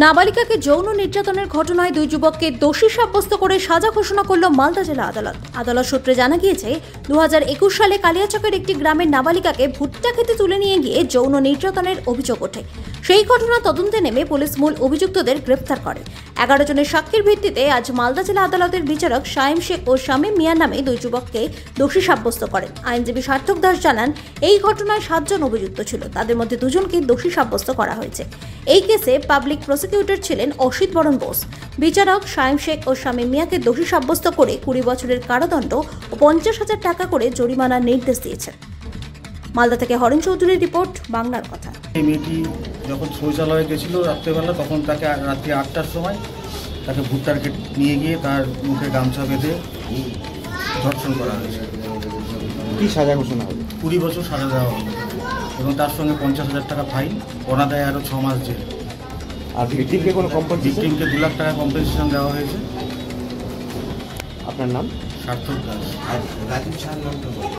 নাবালিকাকে যৌন নির্যাতনের ঘটনায় দুই যুবককে দোষী সাব্যস্ত করে সাজা ঘোষণা করল মালদা জেলা আদালত। আদালত সূত্রে জানা গিয়েছে, 2021 সালে কালিয়াচকের একটি গ্রামের নাবালিকাকে ভুট্টা খেতে তুলে নিয়ে গিয়ে যৌন নির্যাতনের অভিযোগ ওঠে। সেই ঘটনা তদন্তে নেমে পুলিশ মূল অভিযুক্তদের গ্রেফতার করে। 11 জনের সাক্ষীর ভিত্তিতে আজ মালদা জেলা আদালতের বিচারক শাহিম শেখ ও শামীম মিয়া নামে দুই যুবককে দোষী সাব্যস্ত করেন। আইনজীবী সার্থক দাস জানান, এই ঘটনায় 7 জন অভিযুক্ত ছিল, তাদের মধ্যে 2 জনকে দোষী সাব্যস্ত করা হয়েছে। এই কেসে পাবলিক প্রসিকিউটর ছিলেন অসিত বরণ বোস। বিচারক শাহিম শেখ ও শামীম মিয়াকে দোষী সাব্যস্ত করে 20 বছরের কারাদণ্ড ও 50,000 টাকা করে জরিমানার নির্দেশ দিয়েছেন। মালদা থেকে হরেন চৌধুরীর রিপোর্ট, বাংলার কথা। এই মেয়েটি যখন শৌচালয়ে গেছিল রাত্রেবেলা, তখন তাকে রাত্রি 8টার সময় তাকে ভুট্টার কেটে নিয়ে গিয়ে তার মুখে গামছা বেঁধে ধর্ষণ করা হয়েছে। কি সাজা ঘোষণা হবে? 20 বছর সাজা দেওয়া হবে এবং তার সঙ্গে 50,000 টাকা ফাইন, অনাদায়ে আরও 6 মাস জেল। আর ভিকটিমকে কোনো কম্পেনসেশন? ভিকটিমকে 2 লাখ টাকা কম্পেনসেশন দেওয়া হয়েছে। আপনার নাম? সার্থক দাস।